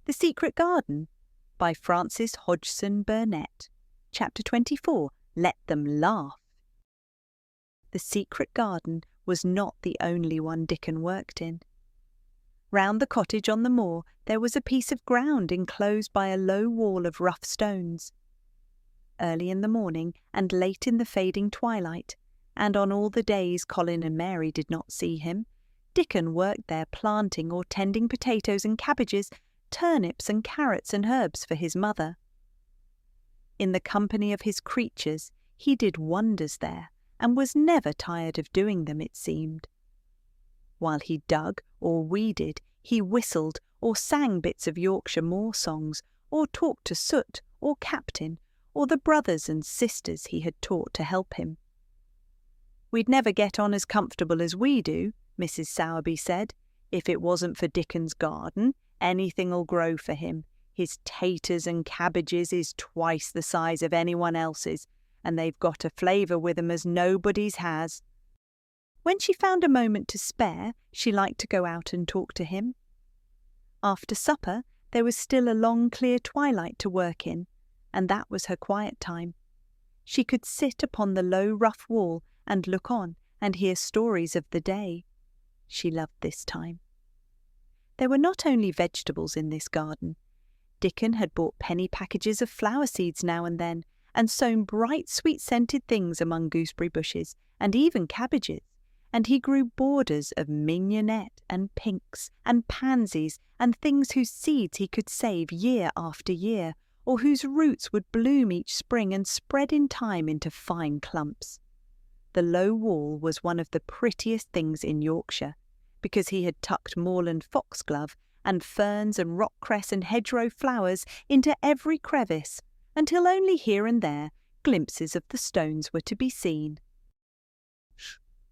The Secret Garden by Francis Hodgson Burnett. Chapter 24. Let Them Laugh. The secret garden was not the only one Dickon worked in. Round the cottage on the moor there was a piece of ground enclosed by a low wall of rough stones. Early in the morning and late in the fading twilight, and on all the days Colin and Mary did not see him, Dickon worked there planting or tending potatoes and cabbages, turnips and carrots and herbs for his mother. In the company of his creatures he did wonders there, and was never tired of doing them, it seemed. While he dug or weeded, he whistled or sang bits of Yorkshire moor songs, or talked to Soot or Captain, or the brothers and sisters he had taught to help him. "We'd never get on as comfortable as we do," Mrs. Sowerby said, "if it wasn't for Dickon's garden. Anything'll grow for him. His taters and cabbages is twice the size of anyone else's, and they've got a flavour with 'em as nobody's has." When she found a moment to spare, she liked to go out and talk to him. After supper, there was still a long clear twilight to work in, and that was her quiet time. She could sit upon the low rough wall and look on and hear stories of the day. She loved this time. There were not only vegetables in this garden. Dickon had bought penny packages of flower seeds now and then, and sown bright sweet-scented things among gooseberry bushes, and even cabbages, and he grew borders of mignonette and pinks and pansies and things whose seeds he could save year after year, or whose roots would bloom each spring and spread in time into fine clumps. The low wall was one of the prettiest things in Yorkshire, because he had tucked moorland foxglove and ferns and rockcress and hedgerow flowers into every crevice, until only here and there glimpses of the stones were to be seen.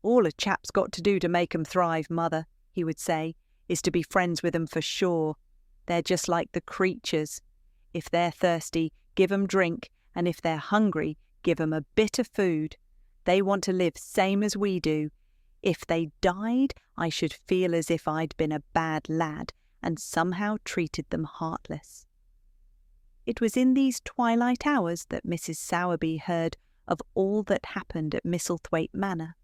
"All a chap's got to do to make 'em thrive, Mother," he would say, "is to be friends with 'em for sure. They're just like the creatures. If they're thirsty, give 'em drink, and if they're hungry, give 'em a bit of food. They want to live same as we do. If they died, I should feel as if I'd been a bad lad and somehow treated them heartless." It was in these twilight hours that Mrs. Sowerby heard of all that happened at Misselthwaite Manor.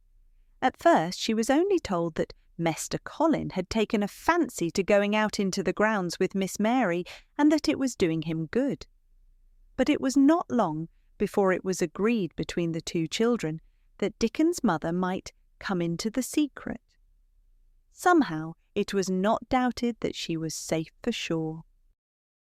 At first she was only told that Mester Colin had taken a fancy to going out into the grounds with Miss Mary, and that it was doing him good. But it was not long before it was agreed between the two children that Dickon's mother might come into the secret. Somehow it was not doubted that she was safe for sure.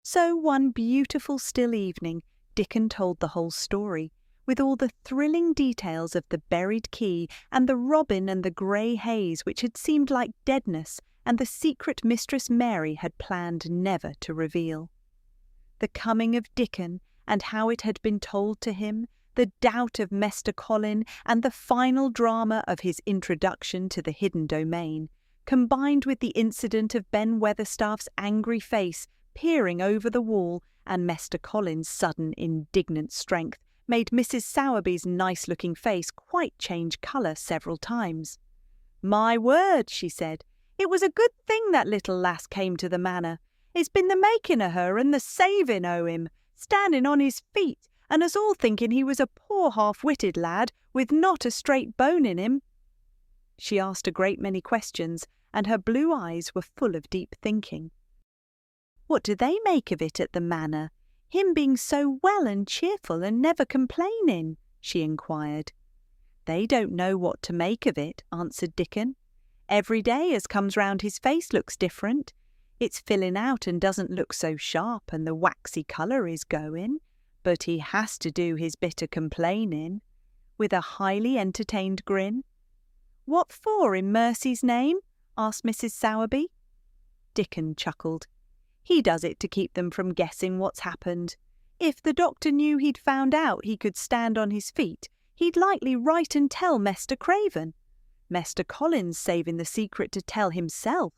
So one beautiful still evening Dickon told the whole story, with all the thrilling details of the buried key and the robin and the grey haze which had seemed like deadness and the secret Mistress Mary had planned never to reveal. The coming of Dickon and how it had been told to him, the doubt of Mester Colin, and the final drama of his introduction to the hidden domain, combined with the incident of Ben Weatherstaff's angry face peering over the wall and Mester Colin's sudden indignant strength, made Mrs. Sowerby's nice-looking face quite change colour several times. "My word," she said, "it was a good thing that little lass came to the manor. It's been the making o' her and the saving o' him, standing on his feet, and us all thinking he was a poor half-witted lad with not a straight bone in him." She asked a great many questions, and her blue eyes were full of deep thinking. "What do they make of it at the manor, him being so well and cheerful and never complaining?" she inquired. "They don't know what to make of it," answered Dickon. "Every day as comes round his face looks different. It's filling out and doesn't look so sharp, and the waxy colour is going. But he has to do his bit o' complaining," with a highly entertained grin. "What for, in mercy's name?" asked Mrs. Sowerby. Dickon chuckled. "He does it to keep them from guessing what's happened. If the doctor knew he'd found out he could stand on his feet, he'd likely write and tell Mester Craven. Mester Colin's saving the secret to tell himself.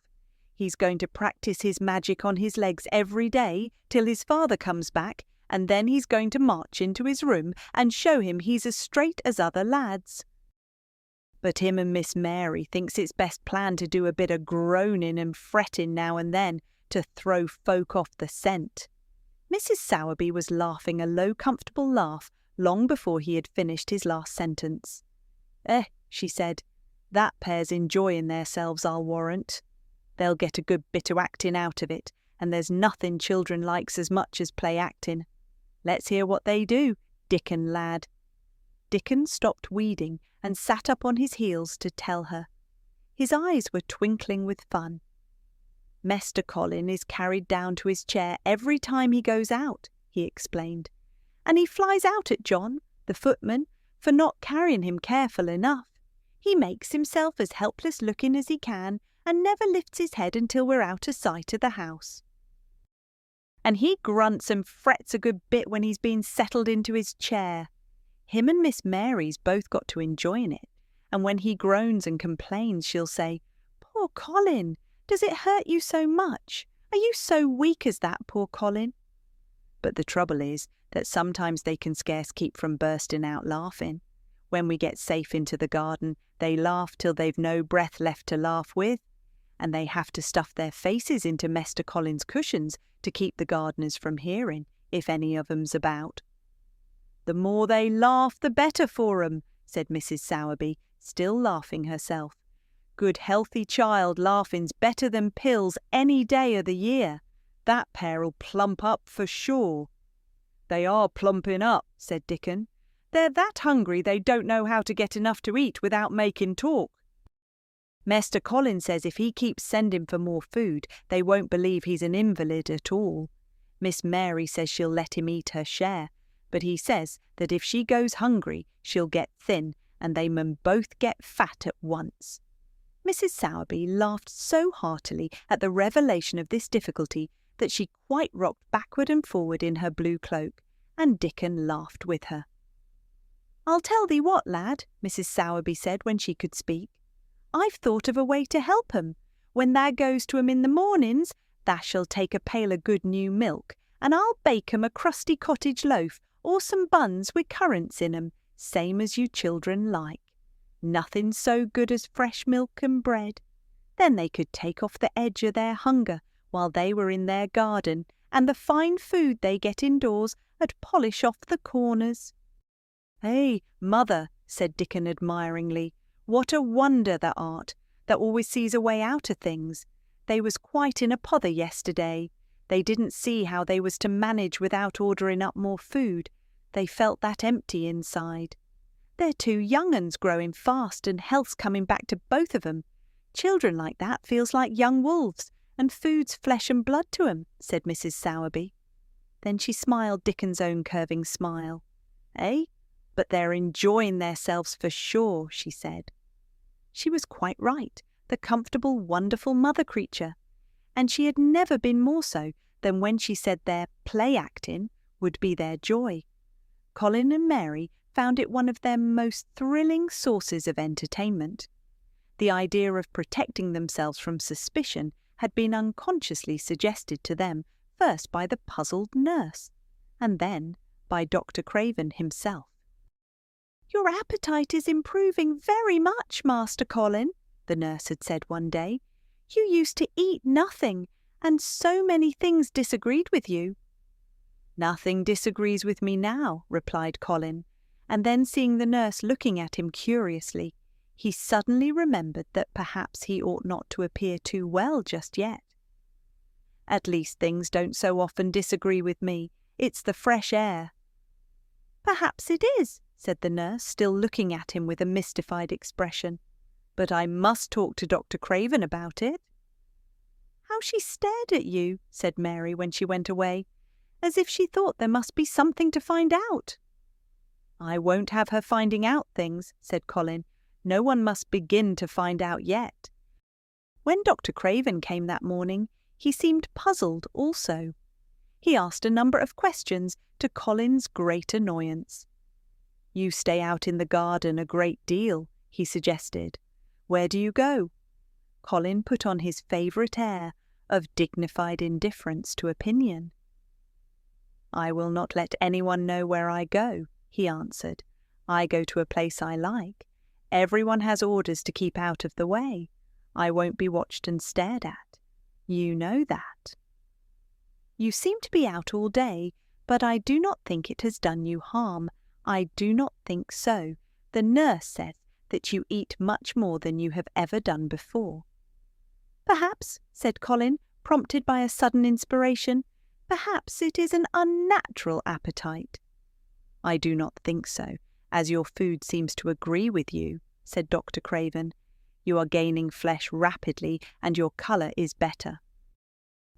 He's going to practise his magic on his legs every day till his father comes back, and then he's going to march into his room and show him he's as straight as other lads. But him and Miss Mary thinks it's best plan to do a bit of groaning and fretting now and then, to throw folk off the scent. Mrs. Sowerby was laughing a low, comfortable laugh long before he had finished his last sentence. She said, that pair's enjoying theirselves, I'll warrant. They'll get a good bit o' acting out of it, and there's nothing children likes as much as play acting. Let's hear what they do, Dickon lad. Dickon stopped weeding and sat up on his heels to tell her. His eyes were twinkling with fun. Mester Colin is carried down to his chair every time he goes out, he explained, and he flies out at John, the footman, for not carrying him careful enough. He makes himself as helpless looking as he can and never lifts his head until we're out of sight of the house. And he grunts and frets a good bit when he's been settled into his chair. Him and Miss Mary's both got to enjoying it, and when he groans and complains, she'll say, "Poor Colin, does it hurt you so much? Are you so weak as that, poor Colin?" But the trouble is that sometimes they can scarce keep from bursting out laughing. When we get safe into the garden, they laugh till they've no breath left to laugh with, and they have to stuff their faces into Mester Colin's cushions to keep the gardeners from hearing, if any of 'em's about. "The more they laugh, the better for 'em," said Mrs. Sowerby, still laughing herself. "Good healthy child laughing's better than pills any day o' the year. That pair'll plump up for sure." "They are plumping up," said Dickon. "They're that hungry they don't know how to get enough to eat without making talk. Mester Colin says if he keeps sending for more food, they won't believe he's an invalid at all. Miss Mary says she'll let him eat her share, but he says that if she goes hungry, she'll get thin, and they mun both get fat at once." Mrs. Sowerby laughed so heartily at the revelation of this difficulty that she quite rocked backward and forward in her blue cloak, and Dickon laughed with her. "I'll tell thee what, lad," Mrs. Sowerby said when she could speak. "I've thought of a way to help 'em. When thou goes to 'em in the mornings, thou shall take a pail of good new milk, and I'll bake 'em a crusty cottage loaf or some buns with currants in 'em, same as you children like. Nothing so good as fresh milk and bread. Then they could take off the edge of their hunger while they were in their garden, and the fine food they get indoors 'ud polish off the corners." Mother," said Dickon admiringly, "what a wonder thou art, that always sees a way out of things. They was quite in a pother yesterday. They didn't see how they was to manage without ordering up more food. They felt that empty inside. They're two young uns growing fast, and health's coming back to both of 'em. Children like that feels like young wolves, and food's flesh and blood to 'em," said Mrs. Sowerby. Then she smiled Dickon's own curving smile. "But they're enjoying theirselves for sure," she said. She was quite right, the comfortable, wonderful mother creature, and she had never been more so than when she said their play-acting would be their joy. Colin and Mary found it one of their most thrilling sources of entertainment. The idea of protecting themselves from suspicion had been unconsciously suggested to them first by the puzzled nurse, and then by Dr. Craven himself. "Your appetite is improving very much, Master Colin," the nurse had said one day. "You used to eat nothing, and so many things disagreed with you." "Nothing disagrees with me now," replied Colin, and then seeing the nurse looking at him curiously, he suddenly remembered that perhaps he ought not to appear too well just yet. "At least things don't so often disagree with me. It's the fresh air." "Perhaps it is," said the nurse, still looking at him with a mystified expression. "But I must talk to Dr. Craven about it." "How she stared at you," said Mary when she went away, "as if she thought there must be something to find out." "I won't have her finding out things," said Colin. "No one must begin to find out yet." When Dr. Craven came that morning, he seemed puzzled also. He asked a number of questions, to Colin's great annoyance. "You stay out in the garden a great deal," he suggested. "Where do you go?" Colin put on his favourite air of dignified indifference to opinion. "I will not let anyone know where I go," he answered. "I go to a place I like. Everyone has orders to keep out of the way. I won't be watched and stared at. You know that." You seem to be out all day, but I do not think it has done you harm. I do not think so. The nurse says that you eat much more than you have ever done before." "Perhaps," said Colin, prompted by a sudden inspiration, "perhaps it is an unnatural appetite." "I do not think so, as your food seems to agree with you," said Dr. Craven. "You are gaining flesh rapidly, and your colour is better."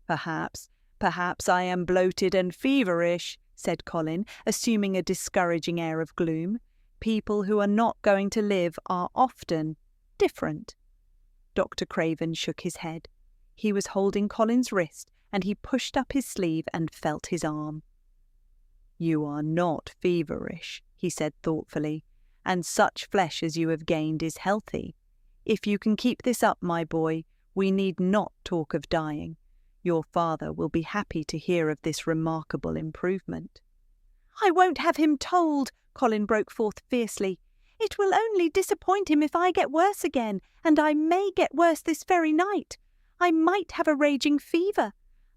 Perhaps I am bloated and feverish," said Colin, assuming a discouraging air of gloom. "People who are not going to live are often different." Dr. Craven shook his head. He was holding Colin's wrist, and he pushed up his sleeve and felt his arm. "You are not feverish," he said thoughtfully, "and such flesh as you have gained is healthy. If you can keep this up, my boy, we need not talk of dying. Your father will be happy to hear of this remarkable improvement." "I won't have him told," Colin broke forth fiercely. "It will only disappoint him if I get worse again, and I may get worse this very night. I might have a raging fever.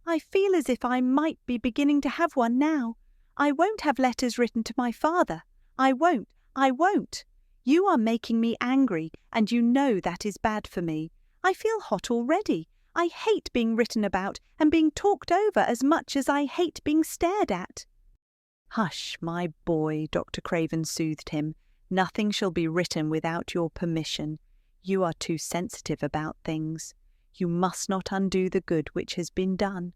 I feel as if I might be beginning to have one now. I won't have letters written to my father. I won't. You are making me angry, and you know that is bad for me. I feel hot already. I hate being written about and being talked over as much as I hate being stared at." "Hush, my boy," Dr. Craven soothed him. "Nothing shall be written without your permission. You are too sensitive about things. You must not undo the good which has been done."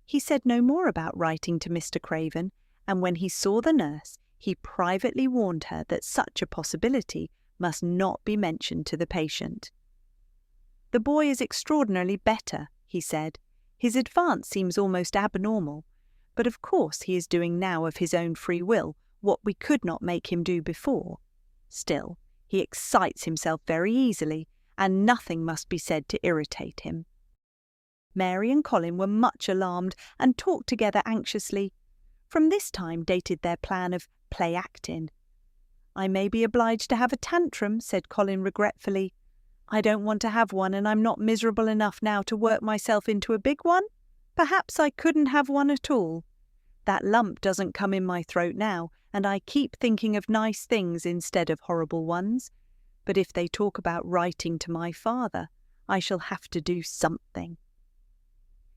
He said no more about writing to Mr. Craven, and when he saw the nurse, he privately warned her that such a possibility must not be mentioned to the patient. "The boy is extraordinarily better," he said. "His advance seems almost abnormal, but of course he is doing now of his own free will what we could not make him do before. Still, he excites himself very easily, and nothing must be said to irritate him." Mary and Colin were much alarmed and talked together anxiously. From this time dated their plan of play-acting. "I may be obliged to have a tantrum," said Colin regretfully. "I don't want to have one, and I'm not miserable enough now to work myself into a big one. Perhaps I couldn't have one at all. That lump doesn't come in my throat now, and I keep thinking of nice things instead of horrible ones. But if they talk about writing to my father, I shall have to do something."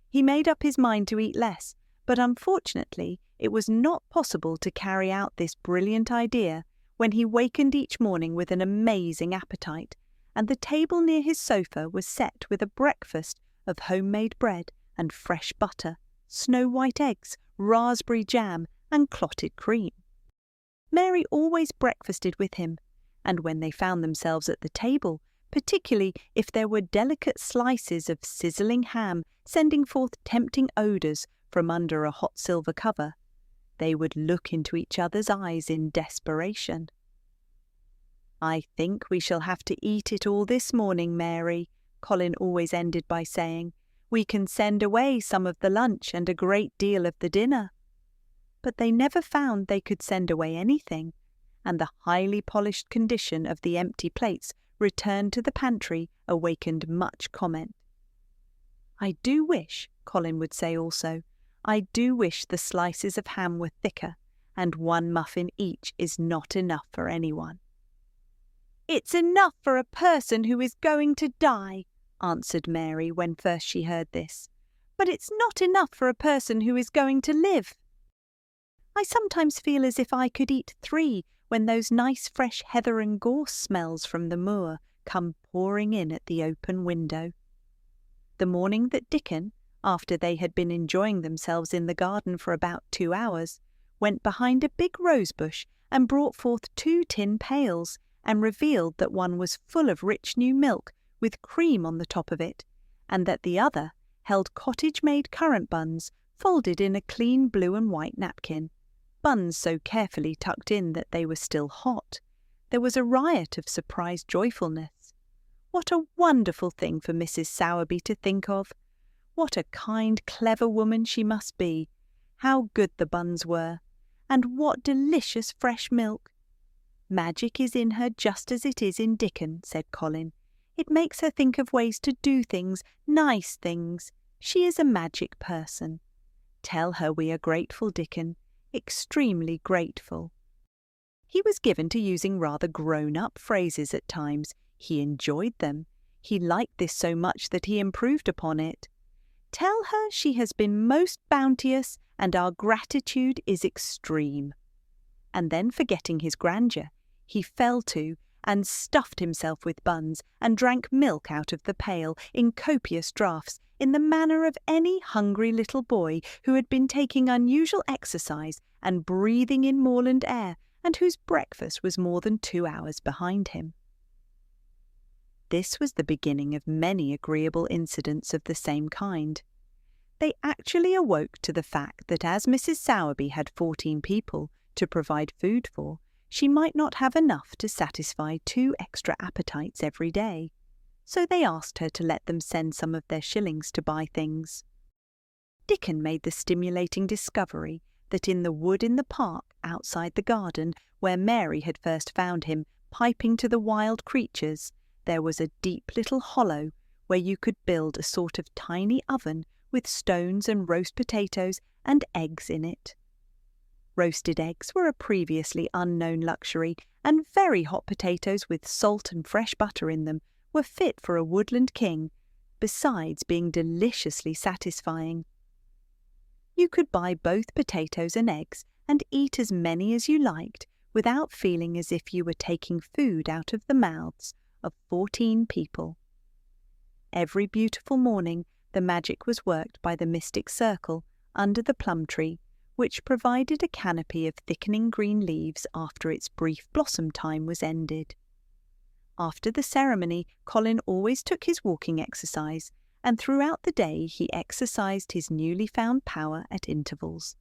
He made up his mind to eat less, but unfortunately it was not possible to carry out this brilliant idea when he wakened each morning with an amazing appetite, and the table near his sofa was set with a breakfast of homemade bread and fresh butter, snow-white eggs, raspberry jam, and clotted cream. Mary always breakfasted with him, and when they found themselves at the table, particularly if there were delicate slices of sizzling ham sending forth tempting odours from under a hot silver cover, they would look into each other's eyes in desperation. "I think we shall have to eat it all this morning, Mary," Colin always ended by saying. "We can send away some of the lunch and a great deal of the dinner." But they never found they could send away anything, and the highly polished condition of the empty plates returned to the pantry awakened much comment. "I do wish," Colin would say also, "I do wish the slices of ham were thicker, and one muffin each is not enough for anyone." "It's enough for a person who is going to die," answered Mary when first she heard this. "But it's not enough for a person who is going to live. I sometimes feel as if I could eat 3 when those nice fresh heather and gorse smells from the moor come pouring in at the open window." The morning that Dickon, after they had been enjoying themselves in the garden for about 2 hours, went behind a big rose bush and brought forth 2 tin pails, and revealed that one was full of rich new milk with cream on the top of it, and that the other held cottage-made currant buns folded in a clean blue and white napkin, buns so carefully tucked in that they were still hot. There was a riot of surprised joyfulness. What a wonderful thing for Mrs. Sowerby to think of! What a kind, clever woman she must be! How good the buns were! And what delicious fresh milk! "Magic is in her just as it is in Dickon," said Colin. "It makes her think of ways to do things, nice things. She is a magic person." Tell her we are grateful, Dickon, extremely grateful." He was given to using rather grown-up phrases at times. He enjoyed them. He liked this so much that he improved upon it. "Tell her she has been most bounteous, and our gratitude is extreme." And then, forgetting his grandeur, he fell to and stuffed himself with buns and drank milk out of the pail in copious draughts, in the manner of any hungry little boy who had been taking unusual exercise and breathing in moorland air, and whose breakfast was more than 2 hours behind him. This was the beginning of many agreeable incidents of the same kind. They actually awoke to the fact that as Mrs. Sowerby had 14 people to provide food for, she might not have enough to satisfy 2 extra appetites every day, so they asked her to let them send some of their shillings to buy things. Dickon made the stimulating discovery that in the wood in the park outside the garden, where Mary had first found him piping to the wild creatures, there was a deep little hollow where you could build a sort of tiny oven with stones and roast potatoes and eggs in it. Roasted eggs were a previously unknown luxury, and very hot potatoes with salt and fresh butter in them were fit for a woodland king, besides being deliciously satisfying. You could buy both potatoes and eggs and eat as many as you liked without feeling as if you were taking food out of the mouths of 14 people. Every beautiful morning the magic was worked by the mystic circle under the plum tree, which provided a canopy of thickening green leaves after its brief blossom time was ended. After the ceremony, Colin always took his walking exercise, and throughout the day he exercised his newly found power at intervals.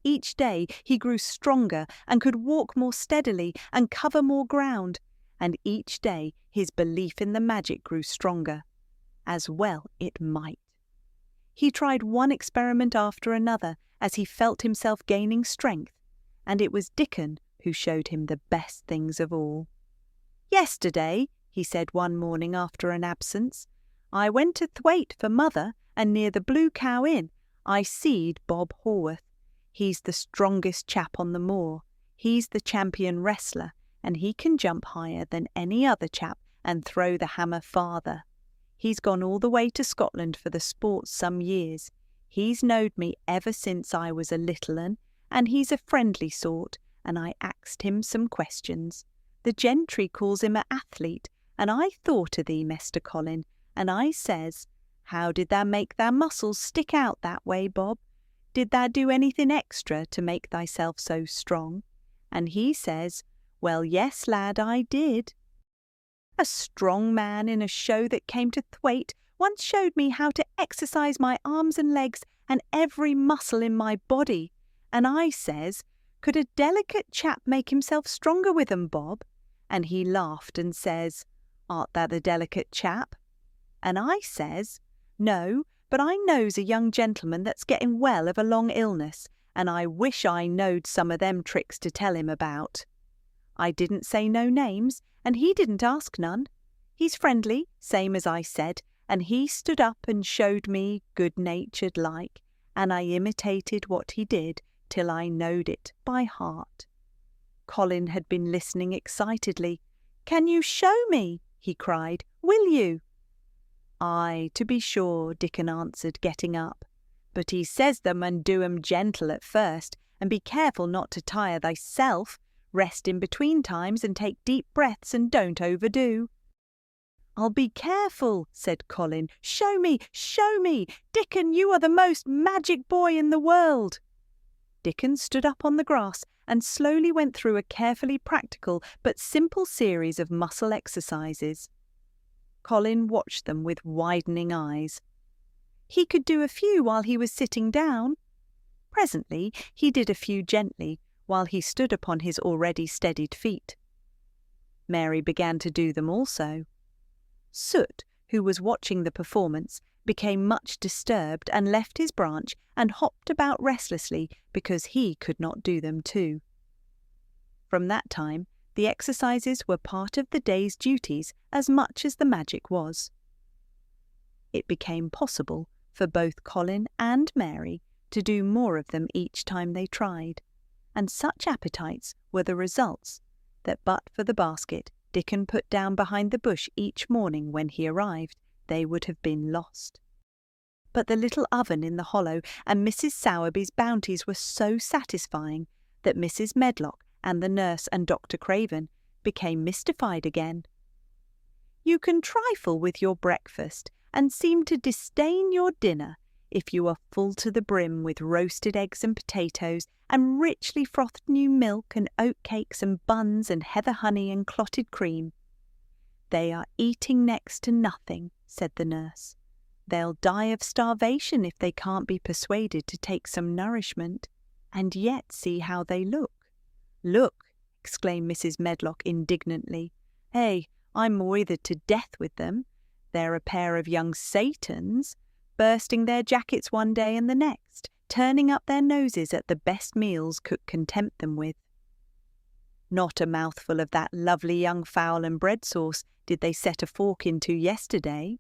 Each day he grew stronger and could walk more steadily and cover more ground, and each day his belief in the magic grew stronger. As well it might. He tried one experiment after another as he felt himself gaining strength, and it was Dickon who showed him the best things of all. "Yesterday," he said one morning after an absence, "I went to Thwaite for mother, and near the Blue Cow Inn I seed Bob Haworth. He's the strongest chap on the moor. He's the champion wrestler, and he can jump higher than any other chap and throw the hammer farther. He's gone all the way to Scotland for the sports some years. He's knowed me ever since I was a little un, and he's a friendly sort, and I axed him some questions. The gentry calls him a athlete, and I thought o' thee, Mester Colin, and I says, 'How did thou make thy muscles stick out that way, Bob? Did thou do anything extra to make thyself so strong?' And he says, 'Well, yes, lad, I did.' A strong man in a show that came to Thwaite once showed me how to exercise my arms and legs and every muscle in my body, and I says, 'Could a delicate chap make himself stronger with 'em, Bob?' And he laughed and says, 'Art thou the delicate chap?' And I says, 'No, but I knows a young gentleman that's getting well of a long illness, and I wish I knowed some of them tricks to tell him about.' I didn't say no names, and he didn't ask none. He's friendly, same as I said, and he stood up and showed me good-natured like, and I imitated what he did till I knowed it by heart." Colin had been listening excitedly. "Can you show me?" he cried. "Will you?" "Aye, to be sure," Dickon answered, getting up. "But he says them and do 'em gentle at first, and be careful not to tire thyself. Rest in between times and take deep breaths and don't overdo." "I'll be careful," said Colin. "Show me, show me! Dickon, you are the most magic boy in the world." Dickon stood up on the grass and slowly went through a carefully practical but simple series of muscle exercises. Colin watched them with widening eyes. He could do a few while he was sitting down. Presently he did a few gently, while he stood upon his already steadied feet. Mary began to do them also. Soot, who was watching the performance, became much disturbed and left his branch and hopped about restlessly because he could not do them too. From that time, the exercises were part of the day's duties as much as the magic was. It became possible for both Colin and Mary to do more of them each time they tried, and such appetites were the results that but for the basket Dickon put down behind the bush each morning when he arrived, they would have been lost. But the little oven in the hollow and Mrs. Sowerby's bounties were so satisfying that Mrs. Medlock and the nurse and Dr. Craven became mystified again. "You can trifle with your breakfast and seem to disdain your dinner if you are full to the brim with roasted eggs and potatoes and richly frothed new milk and oatcakes and buns and heather honey and clotted cream." "They are eating next to nothing," said the nurse. "They'll die of starvation if they can't be persuaded to take some nourishment, and yet see how they look." "Look!" exclaimed Mrs. Medlock indignantly. I'm moithered to death with them. They're a pair of young Satans, bursting their jackets one day and the next, turning up their noses at the best meals cook can tempt them with. Not a mouthful of that lovely young fowl and bread sauce did they set a fork into yesterday."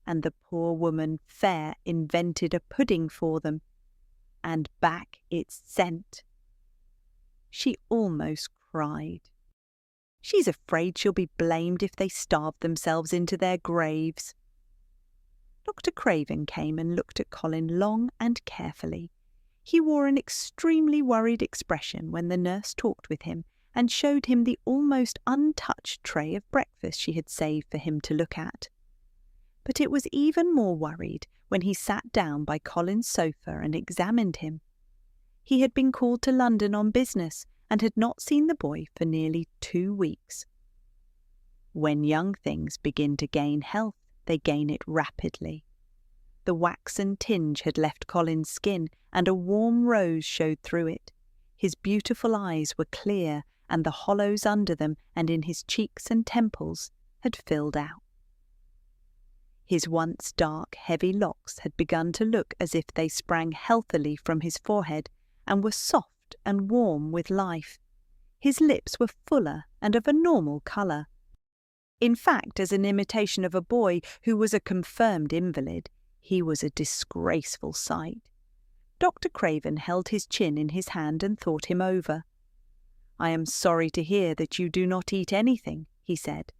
And the poor woman fair invented a pudding for them, and back it sent. She almost cried. She's afraid she'll be blamed if they starve themselves into their graves. Dr. Craven came and looked at Colin long and carefully. He wore an extremely worried expression when the nurse talked with him and showed him the almost untouched tray of breakfast she had saved for him to look at. But it was even more worried when he sat down by Colin's sofa and examined him. He had been called to London on business and had not seen the boy for nearly 2 weeks. When young things begin to gain health, they gain it rapidly. The waxen tinge had left Colin's skin, and a warm rose showed through it. His beautiful eyes were clear, and the hollows under them and in his cheeks and temples had filled out. His once dark, heavy locks had begun to look as if they sprang healthily from his forehead and were soft and warm with life. His lips were fuller and of a normal colour. In fact, as an imitation of a boy who was a confirmed invalid, he was a disgraceful sight. Dr. Craven held his chin in his hand and thought him over. "I am sorry to hear that you do not eat anything," he said.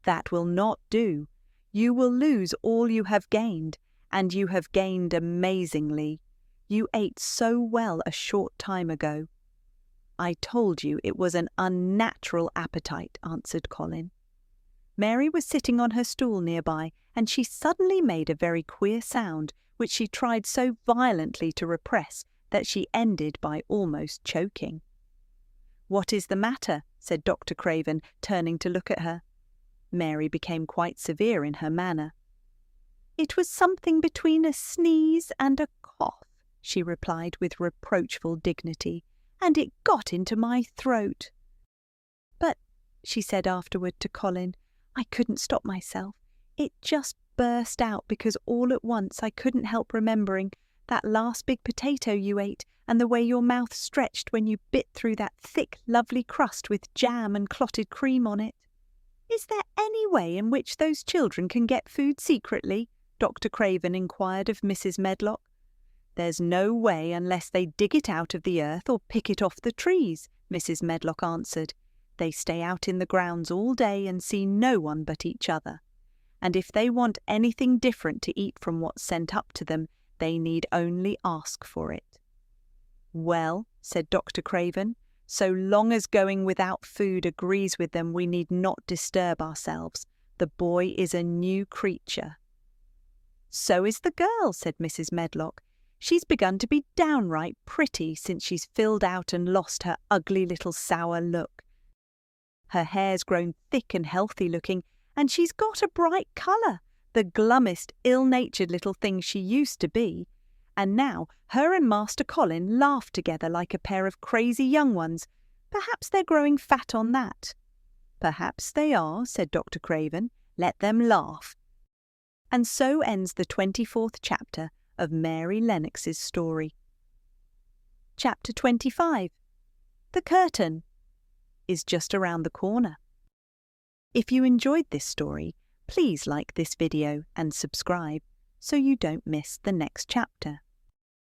"That will not do. You will lose all you have gained, and you have gained amazingly. You ate so well a short time ago." "I told you it was an unnatural appetite," answered Colin. Mary was sitting on her stool nearby, and she suddenly made a very queer sound, which she tried so violently to repress that she ended by almost choking. "What is the matter?" said Dr. Craven, turning to look at her. Mary became quite severe in her manner. "It was something between a sneeze and a cough," she replied with reproachful dignity, "and it got into my throat." "But," she said afterward to Colin, "I couldn't stop myself. It just burst out because all at once I couldn't help remembering that last big potato you ate and the way your mouth stretched when you bit through that thick, lovely crust with jam and clotted cream on it." "Is there any way in which those children can get food secretly?" Dr. Craven inquired of Mrs. Medlock. "There's no way unless they dig it out of the earth or pick it off the trees," Mrs. Medlock answered. "They stay out in the grounds all day and see no one but each other. And if they want anything different to eat from what's sent up to them, they need only ask for it." "Well," said Dr. Craven, "so long as going without food agrees with them, we need not disturb ourselves. The boy is a new creature." "So is the girl," said Mrs. Medlock. "She's begun to be downright pretty since she's filled out and lost her ugly little sour look. Her hair's grown thick and healthy looking, and she's got a bright colour, the glummest, ill-natured little thing she used to be. And now her and Master Colin laugh together like a pair of crazy young ones. Perhaps they're growing fat on that." "Perhaps they are," said Dr. Craven. "Let them laugh." And so ends the 24th chapter of Mary Lennox's story. Chapter 25. The curtain is just around the corner. If you enjoyed this story, please like this video and subscribe so you don't miss the next chapter.